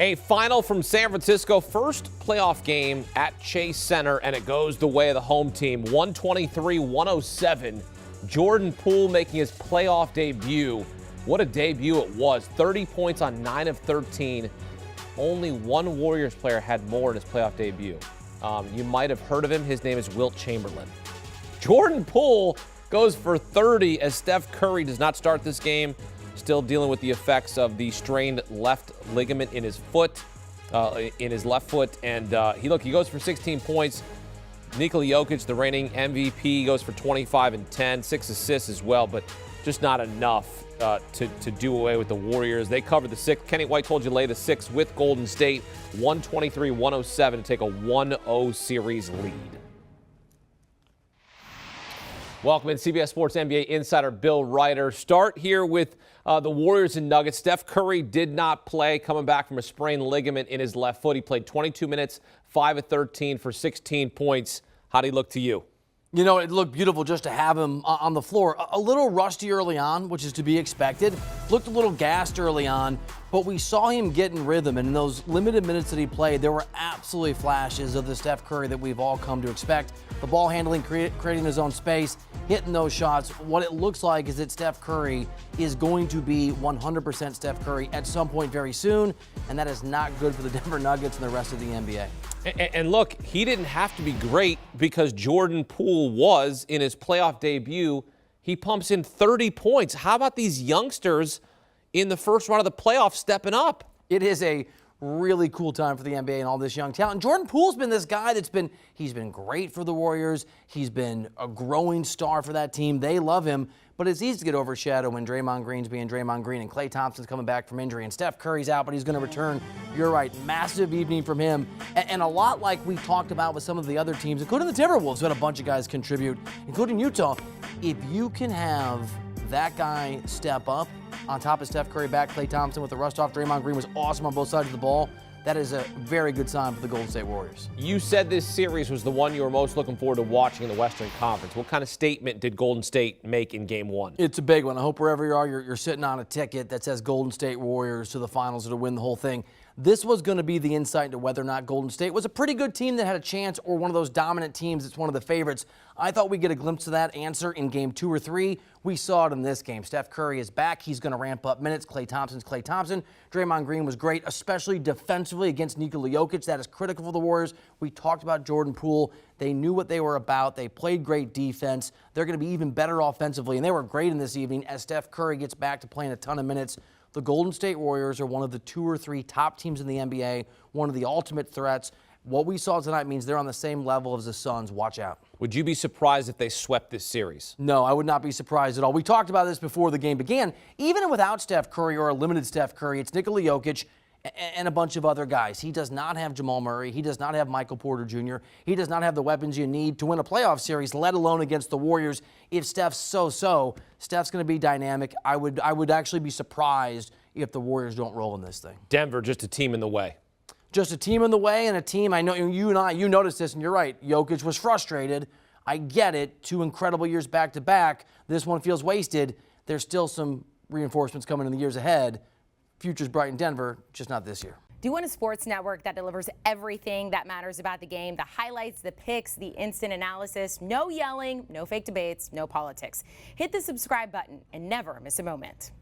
A final from San Francisco, first playoff game at Chase Center, and it goes the way of the home team, 123-107. Jordan Poole making his playoff debut. What a debut it was. 30 points on 9 of 13. Only one Warriors player had more in his playoff debut. You might have heard of him. His name is Wilt Chamberlain. Jordan Poole goes for 30 as Steph Curry does not start this game. Still dealing with the effects of the strained left ligament in his foot, in his left foot. And he goes for 16 points. Nikola Jokic, the reigning MVP, goes for 25 and 10, 6 assists as well, but just not enough to do away with the Warriors. They covered the 6. Kenny White told you lay the 6 with Golden State, 123-107 to take a 1-0 series lead. Welcome in CBS Sports NBA insider Bill Reiter. Start here with the Warriors and Nuggets. Steph Curry did not play, coming back from a sprained ligament in his left foot. He played 22 minutes, 5 of 13 for 16 points. How'd he look to you? You know, it looked beautiful just to have him on the floor. A little rusty early on, which is to be expected. Looked a little gassed early on, but we saw him get in rhythm. And in those limited minutes that he played, there were absolutely flashes of the Steph Curry that we've all come to expect. The ball handling, creating his own space, hitting those shots. What it looks like is that Steph Curry is going to be 100% Steph Curry at some point very soon, and that is not good for the Denver Nuggets and the rest of the NBA. And look, he didn't have to be great because Jordan Poole was in his playoff debut. He pumps in 30 points. How about these youngsters in the first round of the playoffs stepping up? It is a really cool time for the NBA and all this young talent. And Jordan Poole's been this guy he's been great for the Warriors. He's been a growing star for that team. They love him, but it's easy to get overshadowed when Draymond Green's being Draymond Green and Klay Thompson's coming back from injury and Steph Curry's out, but he's going to return. You're right, massive evening from him. And a lot like we talked about with some of the other teams, including the Timberwolves, who had a bunch of guys contribute, including Utah. If you can have that guy step up on top of Steph Curry back, Klay Thompson with the rust off. Draymond Green was awesome on both sides of the ball. That is a very good sign for the Golden State Warriors. You said this series was the one you were most looking forward to watching in the Western Conference. What kind of statement did Golden State make in Game 1? It's a big one. I hope wherever you are, you're sitting on a ticket that says Golden State Warriors to the finals or to win the whole thing. This was going to be the insight into whether or not Golden State was a pretty good team that had a chance or one of those dominant teams that's one of the favorites. I thought we'd get a glimpse of that answer in Game 2 or 3. We saw it in this game. Steph Curry is back. He's going to ramp up minutes. Klay Thompson's Klay Thompson. Draymond Green was great, especially defensively against Nikola Jokic. That is critical for the Warriors. We talked about Jordan Poole. They knew what they were about. They played great defense. They're going to be even better offensively, and they were great in this evening as Steph Curry gets back to playing a ton of minutes. The Golden State Warriors are one of the 2 or 3 top teams in the NBA, one of the ultimate threats. What we saw tonight means they're on the same level as the Suns. Watch out. Would you be surprised if they swept this series? No, I would not be surprised at all. We talked about this before the game began. Even without Steph Curry or a limited Steph Curry, it's Nikola Jokic and a bunch of other guys. He does not have Jamal Murray. He does not have Michael Porter Jr. He does not have the weapons you need to win a playoff series, let alone against the Warriors. If Steph's so-so, Steph's going to be dynamic. I would actually be surprised if the Warriors don't roll in this thing. Denver, just a team in the way. Just a team in the way, and a team, I know you noticed this, and you're right. Jokic was frustrated. I get it. 2 incredible years back-to-back. This one feels wasted. There's still some reinforcements coming in the years ahead. Future's bright in Denver, just not this year. Do you want a sports network that delivers everything that matters about the game? The highlights, the picks, the instant analysis. No yelling, no fake debates, no politics. Hit the subscribe button and never miss a moment.